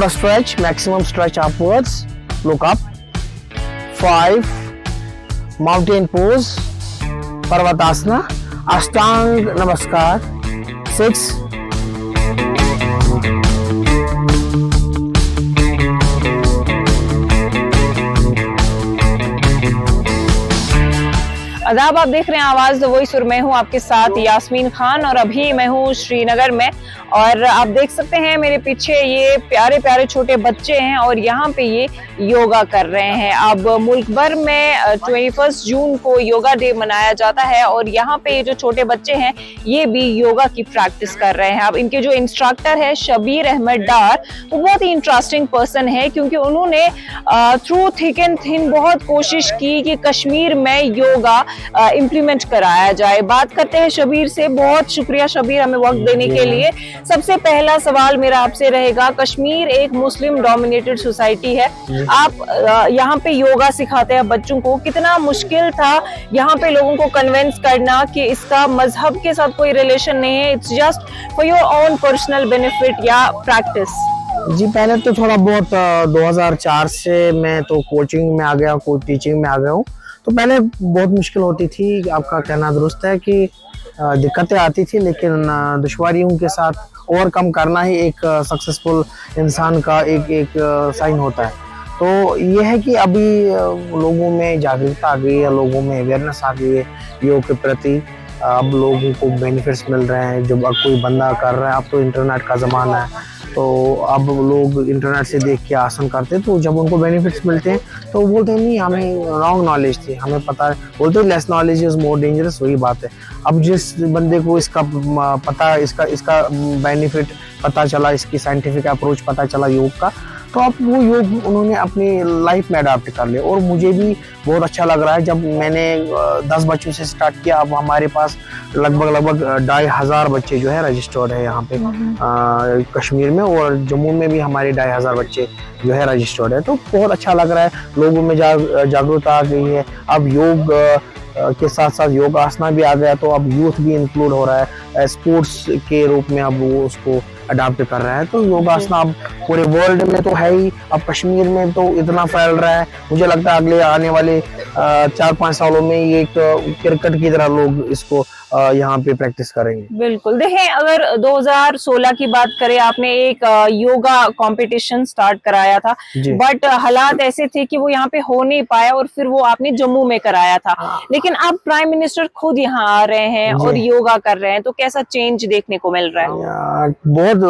for a stretch, maximum stretch upwards, look up. 5, mountain pose, Parvatasana, Ashtang Namaskar. 6, आदाब, आप देख रहे हैं आवाज द वॉइस और मैं हूं आपके साथ यास्मीन खान और अभी मैं हूं श्रीनगर में। और आप देख सकते हैं मेरे पीछे ये प्यारे प्यारे छोटे बच्चे हैं और यहाँ पे ये योगा कर रहे हैं। अब मुल्क भर में 21 जून को योगा डे मनाया जाता है और यहाँ पे ये जो छोटे बच्चे हैं ये भी योगा की प्रैक्टिस कर रहे हैं। अब इनके जो इंस्ट्रक्टर है शबीर अहमद डार, वो बहुत ही इंटरेस्टिंग पर्सन है क्योंकि उन्होंने थ्रू थिक एंड थिन बहुत कोशिश की कि कश्मीर में योगा इम्प्लीमेंट कराया जाए। बात करते हैं शबीर से। बहुत शुक्रिया शबीर हमें वक्त देने के लिए। सबसे पहला सवाल मेरा आपसे रहेगा, कश्मीर एक मुस्लिम डोमिनेटेड सोसाइटी है, आप यहाँ पे योगा सिखाते हैं बच्चों को, कितना मुश्किल था यहाँ पे लोगों को कन्विंस करना कि इसका मजहब के साथ कोई रिलेशन नहीं है, it's just for your own personal benefit या प्रैक्टिस? जी, पहले तो थोड़ा बहुत 2004 से मैं तो कोचिंग में आ गया, टीचिंग में आ गया हूँ। तो पहले बहुत मुश्किल होती थी, आपका कहना दुरुस्त है कि दिक्कतें आती थी, लेकिन दुश्वारियों के साथ ओवरकम करना ही एक सक्सेसफुल इंसान का एक साइन होता है। तो ये है कि अभी लोगों में जागरूकता आ गई है, लोगों में अवेयरनेस आ गई है योग के प्रति। अब लोगों को बेनिफिट्स मिल रहे हैं। जब कोई बंदा कर रहा है, अब तो इंटरनेट का ज़माना है, तो अब लोग इंटरनेट से देख के आसन करते हैं। तो जब उनको बेनिफिट्स मिलते हैं तो वो बोलते हैं नहीं, हमें रॉन्ग नॉलेज थी, हमें पता है, बोलते हैं less knowledge is more dangerous. वही बात है। अब जिस बंदे को इसका पता, इसका बेनिफिट पता चला, इसकी साइंटिफिक अप्रोच पता चला योग का, तो अब वो योग उन्होंने अपनी लाइफ में अडॉप्ट कर लिया। और मुझे भी बहुत अच्छा लग रहा है। जब मैंने 10 बच्चों से स्टार्ट किया, अब हमारे पास लगभग 2,500 बच्चे जो है रजिस्टर्ड है यहाँ पे कश्मीर में, और जम्मू में भी हमारे 2,500 बच्चे जो है रजिस्टर्ड है। तो बहुत अच्छा लग रहा है, लोगों में जागरूकता आ गई है। अब योग के साथ साथ योगासना भी आ गया, तो अब यूथ भी इंक्लूड हो रहा है स्पोर्ट्स के रूप में, अब वो उसको अडॉप्ट कर रहा है। तो योगासना अब पूरे वर्ल्ड में तो है ही, अब कश्मीर में तो इतना फैल रहा है। मुझे लगता है अगले आने वाले 4-5 सालों में ये एक क्रिकेट की तरह लोग इसको यहाँ पे प्रैक्टिस करेंगे। बिल्कुल। देखें, अगर 2016 की बात करें, आपने एक योगा कंपटीशन स्टार्ट कराया था, बट हालात ऐसे थे कि वो यहाँ पे हो नहीं पाया और फिर वो आपने जम्मू में कराया था। लेकिन अब प्राइम मिनिस्टर खुद यहाँ आ रहे हैं और योगा कर रहे हैं, तो कैसा चेंज देखने को मिल रहा है? बहुत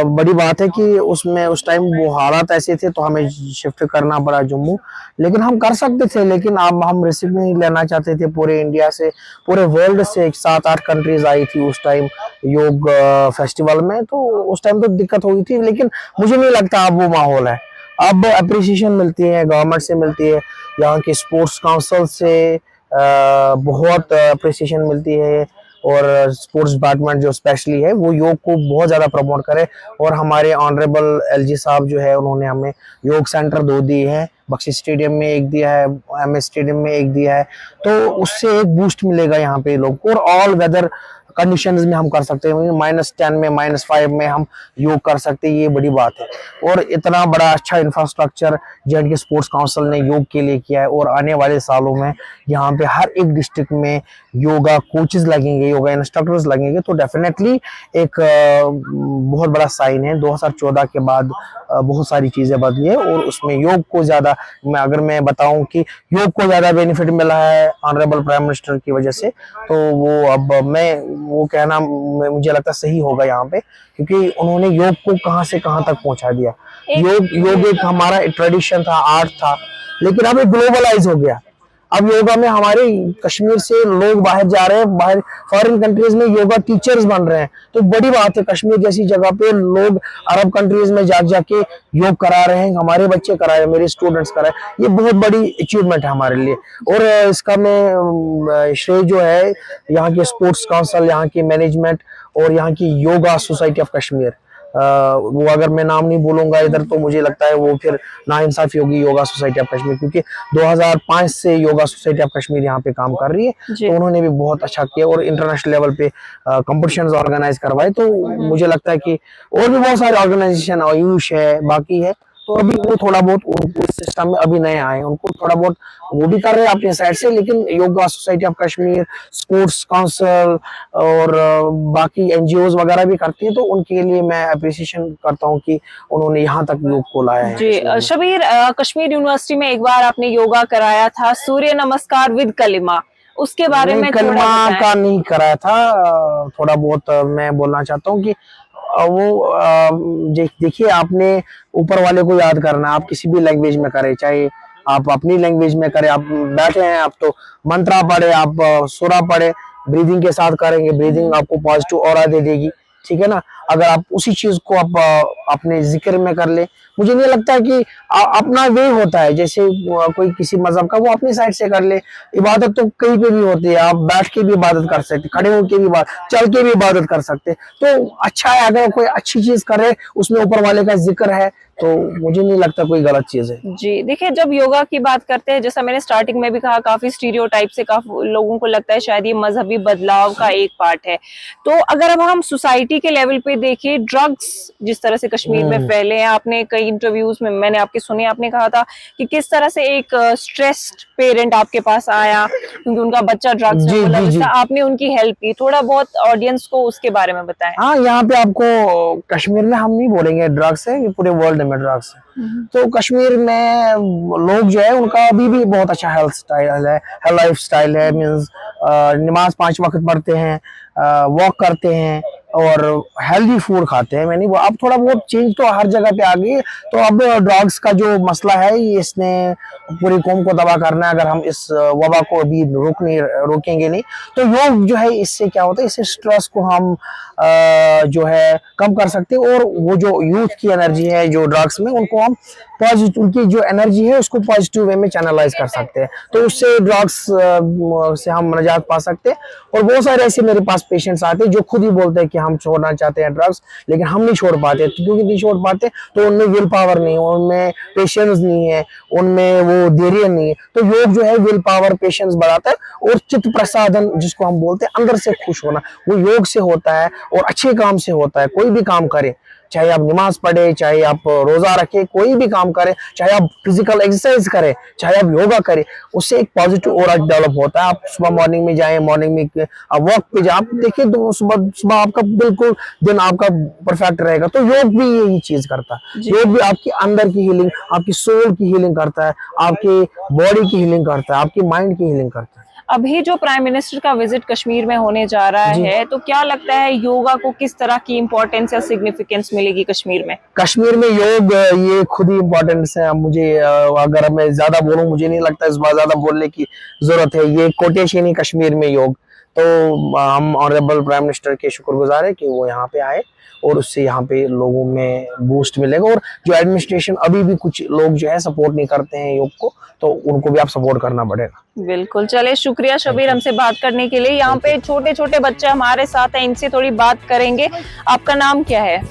बड़ी बात है कि उसमें उस टाइम वो हालात ऐसे थे तो हमें शिफ्ट करना पड़ा जम्मू। लेकिन हम कर सकते थे, लेकिन अब हम रिस्क नहीं लेना चाहते थे। पूरे इंडिया से, पूरे वर्ल्ड से 7-8 कंट्रीज आई थी उस टाइम योग फेस्टिवल में, तो उस टाइम तो दिक्कत हुई थी। लेकिन मुझे नहीं लगता अब वो माहौल है। अब अप्रिसिएशन मिलती है, गवर्नमेंट से मिलती है, यहाँ के स्पोर्ट्स काउंसिल से बहुत अप्रिसिएशन मिलती है, और स्पोर्ट्स डिपार्टमेंट जो स्पेशली है वो योग को बहुत ज़्यादा प्रमोट करे। और हमारे ऑनरेबल एलजी साहब जो है, उन्होंने हमें योग सेंटर 2 दिए हैं, बख्शी स्टेडियम में एक दिया है, एमएस स्टेडियम में एक दिया है। तो उससे एक बूस्ट मिलेगा यहाँ पे लोग को, और ऑल वेदर कंडीशंस में हम कर सकते हैं। -10 में, -5 में हम योग कर सकते हैं, ये बड़ी बात है। और इतना बड़ा अच्छा इंफ्रास्ट्रक्चर जे.एंड.के स्पोर्ट्स काउंसिल ने योग के लिए किया है, और आने वाले सालों में यहाँ पे हर एक डिस्ट्रिक्ट में योगा कोचेस लगेंगे, योगा इंस्ट्रक्टर्स लगेंगे। तो डेफिनेटली एक बहुत बड़ा साइन है। 2014 के बाद बहुत सारी चीजें बदली है, और उसमें योग को ज्यादा, अगर मैं बताऊं कि योग को ज्यादा बेनिफिट मिला है ऑनरेबल प्राइम मिनिस्टर की वजह से, तो वो अब मैं वो कहना मुझे लगता सही होगा यहाँ पे, क्योंकि उन्होंने योग को कहां से कहां तक पहुंचा दिया। योग एक हमारा ट्रेडिशन था, आर्ट था, लेकिन अब ये ग्लोबलाइज हो गया। अब योगा में हमारे कश्मीर से लोग बाहर जा रहे हैं, बाहर फॉरेन कंट्रीज में योगा टीचर्स बन रहे हैं। तो बड़ी बात है, कश्मीर जैसी जगह पे लोग अरब कंट्रीज में जाके योग करा रहे हैं, हमारे बच्चे करा रहे हैं, मेरे स्टूडेंट्स करा रहे हैं। ये बहुत बड़ी अचीवमेंट है हमारे लिए। और इसका मैं श्रेय जो है यहाँ के स्पोर्ट्स काउंसिल, यहाँ की मैनेजमेंट और यहाँ की योगा सोसाइटी ऑफ कश्मीर, वो अगर मैं नाम नहीं बोलूंगा इधर तो मुझे लगता है वो फिर नाइंसाफी होगी योगा सोसाइटी ऑफ कश्मीर, क्योंकि 2005 से योगा सोसाइटी ऑफ कश्मीर यहाँ पे काम कर रही है। जी। तो उन्होंने भी बहुत अच्छा किया और इंटरनेशनल लेवल पे कंपटीशंस ऑर्गेनाइज करवाए। तो मुझे लगता है कि और भी बहुत सारे ऑर्गेनाइजेशन, आयुष है, बाकी है, तो अभी वो थोड़ा बहुत उस सिस्टम में अभी नए आए हैं, उनको थोड़ा बहुत वो भी कर रहे हैं अपने साइड से। लेकिन yoga society of Kashmir, sports council और बाकी एनजीओज वगैरह भी करती है, तो उनके लिए मैं अप्रिसिएशन करता हूँ कि उन्होंने यहाँ तक योग को लाया है। जी शबीर, कश्मीर यूनिवर्सिटी में एक बार आपने योगा कराया था, सूर्य नमस्कार विद कलिमा, उसके बारे में थोड़ा कलमा बताएं। का नहीं कराया था, थोड़ा बहुत मैं बोलना चाहता हूँ कि देखिए, आपने ऊपर वाले को याद करना, आप किसी भी लैंग्वेज में करें, चाहे आप अपनी लैंग्वेज में करें, आप बैठे हैं आप तो मंत्रा पढ़े, आप सूरा पढ़े, ब्रीदिंग के साथ करेंगे, ब्रीदिंग आपको पॉजिटिव ऑरा दे देगी, ठीक है ना। अगर आप उसी चीज को आप अपने जिक्र में कर ले, मुझे नहीं लगता है कि अपना वे होता है, जैसे कोई किसी मजहब का वो अपनी साइड से कर ले। इबादत तो कहीं पे भी होती है, आप बैठ के भी इबादत कर सकते, खड़े होकर भी चल के भी इबादत कर सकते। तो अच्छा है अगर कोई अच्छी चीज करे, उसमें ऊपर वाले का जिक्र है, तो मुझे नहीं लगता कोई गलत चीज है। जी देखिए, जब योगा की बात करते हैं, जैसा मैंने स्टार्टिंग में भी कहा, काफी स्टीरियोटाइप से काफी लोगों को लगता है शायद ये मजहबी बदलाव का एक पार्ट है। तो अगर अब हम सोसाइटी के लेवल पे देखें, ड्रग्स जिस तरह से कश्मीर में फैले हैं, आपने कई इंटरव्यूज में मैंने आपके सुने, आपने कहा था कि किस तरह से एक स्ट्रेस्ड पेरेंट आपके पास आया क्योंकि उनका बच्चा ड्रग्स में मुलविस था, आपने उनकी हेल्प की। थोड़ा बहुत ऑडियंस को उसके बारे में बताएं। हाँ, यहाँ पे आपको कश्मीर में हम नहीं बोलेंगे ड्रग्स है, ये पूरे वर्ल्ड में ड्रग्स है। तो कश्मीर में लोग जो है उनका अभी भी बहुत अच्छा हेल्थ स्टाइल है, लाइफ स्टाइल है। मीन्स नमाज 5 वक्त पढ़ते हैं, वॉक करते हैं और हेल्दी फूड खाते हैं। मैंने वो अब थोड़ा बहुत चेंज तो हर जगह पे आ गई है। तो अब ड्रग्स का जो मसला है, ये इसने पूरी कौम को तबाह करना है। अगर हम इस वबा को अभी रोकेंगे नहीं, तो योग जो है इससे क्या होता है, इससे स्ट्रेस को हम जो है कम कर सकते हैं। और वो जो यूथ की एनर्जी है जो ड्रग्स में, उनको हम पॉजिटिव, उनकी जो एनर्जी है उसको पॉजिटिव वे में चैनलाइज कर सकते हैं। तो उससे ड्रग्स से हम निजात पा सकते हैं। और बहुत सारे ऐसे मेरे पास पेशेंट्स आते हैं जो खुद ही बोलते हैं कि हम छोड़ना चाहते हैं ड्रग्स, लेकिन हम नहीं छोड़ पाते। क्योंकि नहीं छोड़ पाते तो उनमें विल पावर नहीं है, उनमें पेशेंस नहीं है, उनमें वो धैर्य नहीं है। तो योग जो है विल पावर, पेशेंस बढ़ाता है। और चित्त प्रसादन जिसको हम बोलते हैं, अंदर से खुश होना, वो योग से होता है और अच्छे काम से होता है। कोई भी काम करे, चाहे आप नमाज पढ़े, चाहे आप रोजा रखे, कोई भी काम करें, चाहे आप फिजिकल एक्सरसाइज करें, चाहे आप योगा करें, उससे एक पॉजिटिव ऑरा डेवलप होता है। आप सुबह मॉर्निंग में जाएं, मॉर्निंग में आप वॉक पे जाएं, आप देखिए तो सुबह आपका बिल्कुल दिन आपका परफेक्ट रहेगा। तो योग भी यही चीज करता है। योग भी आपकी अंदर की हीलिंग, आपकी सोल की हीलिंग करता है, आपके बॉडी की हीलिंग करता है, आपकी माइंड की हीलिंग करता है। अभी जो प्राइम मिनिस्टर का विजिट कश्मीर में होने जा रहा है, तो क्या लगता है योगा को किस तरह की इंपॉर्टेंस या सिग्निफिकेंस मिलेगी कश्मीर में? कश्मीर में योग ये खुद ही इम्पोर्टेंस है। मुझे अगर मैं ज्यादा बोलूं, मुझे नहीं लगता इस बार ज्यादा बोलने की जरूरत है। ये कोटेशन ही कश्मीर में योग। तो हम ऑनरेबल प्राइम मिनिस्टर के शुक्रगुजार है कि वो यहाँ पे आए और उससे यहाँ पे लोगों में बूस्ट मिलेगा। और जो एडमिनिस्ट्रेशन अभी भी कुछ लोग जो है सपोर्ट नहीं करते हैं योग को, तो उनको भी आप सपोर्ट करना पड़ेगा। बिल्कुल, चले शुक्रिया शबीर हमसे बात करने के लिए। यहाँ पे छोटे छोटे बच्चे हमारे साथ हैं, इनसे थोड़ी बात करेंगे। आपका नाम क्या है?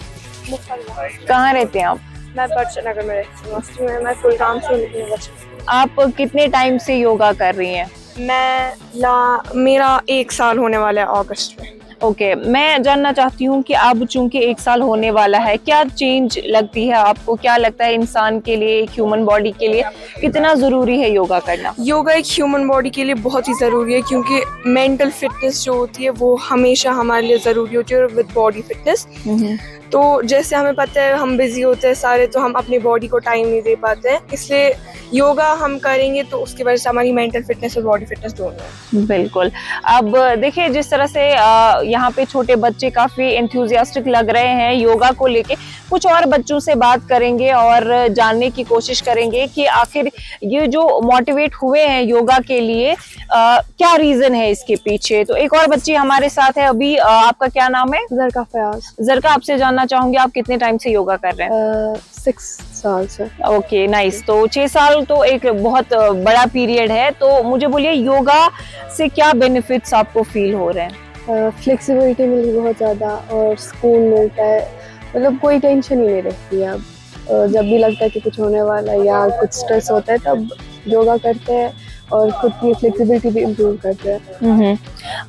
कहाँ रहते हैं आप? मैं बच्चन नगर में रहती हूँ। मैं कुलगाम से हूँ। आप कितने टाइम से योगा कर रही हैं? मेरा 1 साल होने वाला है अगस्त में। ओके, मैं जानना चाहती हूँ कि अब चूंकि 1 साल होने वाला है, क्या चेंज लगती है आपको? क्या लगता है इंसान के लिए, एक ह्यूमन बॉडी के लिए कितना जरूरी है योगा करना? योगा एक ह्यूमन बॉडी के लिए बहुत ही ज़रूरी है, क्योंकि मेंटल फिटनेस जो होती है वो हमेशा हमारे लिए ज़रूरी होती है विद बॉडी फिटनेस। तो जैसे हमें पता है हम बिजी होते हैं सारे, तो हम अपनी बॉडी को टाइम नहीं दे पाते हैं। इसलिए योगा हम करेंगे तो उसकी वजह से हमारी मेंटल फिटनेस और बॉडी फिटनेस दोनों है। बिल्कुल। अब देखिए, जिस तरह से यहाँ पे छोटे बच्चे काफी एंथुजियास्टिक लग रहे हैं योगा को लेके, कुछ और बच्चों से बात करेंगे और जानने की कोशिश करेंगे कि आखिर ये जो मोटिवेट हुए हैं योगा के लिए, क्या रीजन है इसके पीछे। तो एक और बच्ची हमारे साथ है अभी। आपका क्या नाम है? जरका फयाज। जरका, आपसे जानना चाहूंगी आप कितने टाइम से योगा कर रहे हैं? 6 साल से। Okay, nice. तो 6 साल तो एक बहुत बड़ा पीरियड है। तो मुझे बोलिए, योगा से क्या बेनिफिट्स आपको फील हो रहे हैं? फ्लेक्सिबिलिटी मिली बहुत ज़्यादा और सुकून मिलता है। मतलब कोई टेंशन ही नहीं रहती है अब। जब भी लगता है कि कुछ होने वाला है या कुछ स्ट्रेस होता है तब योगा करते हैं और खुद की फ्लेक्सिबिलिटी भी इम्प्रूव करते हैं।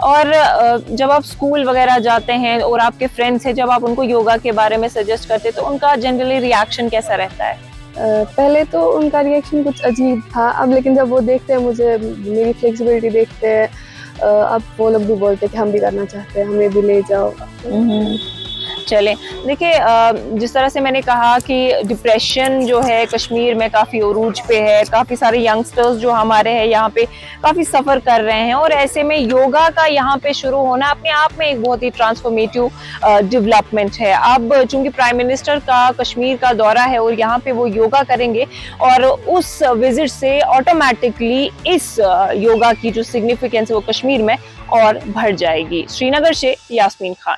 और जब आप स्कूल वगैरह जाते हैं और आपके फ्रेंड्स हैं, जब आप उनको योगा के बारे में सजेस्ट करते हैं तो उनका जनरली रिएक्शन कैसा रहता है? पहले तो उनका रिएक्शन कुछ अजीब था, अब लेकिन जब वो देखते हैं मुझे, मेरी फ्लेक्सिबिलिटी देखते हैं, अब वो लोग भी बोलते हैं कि हम भी करना चाहते हैं, हमें भी ले जाओ। चले देखिए, जिस तरह से मैंने कहा कि डिप्रेशन जो है कश्मीर में काफ़ी उरूज पे है, काफ़ी सारे यंगस्टर्स जो हमारे हैं यहाँ पे काफ़ी सफ़र कर रहे हैं, और ऐसे में योगा का यहाँ पे शुरू होना अपने आप में एक बहुत ही ट्रांसफॉर्मेटिव डेवलपमेंट है। अब चूंकि प्राइम मिनिस्टर का कश्मीर का दौरा है और यहाँ पे वो योगा करेंगे, और उस विजिट से ऑटोमेटिकली इस योगा की जो सिग्निफिकेंस है वो कश्मीर में और बढ़ जाएगी। श्रीनगर से यास्मीन खान।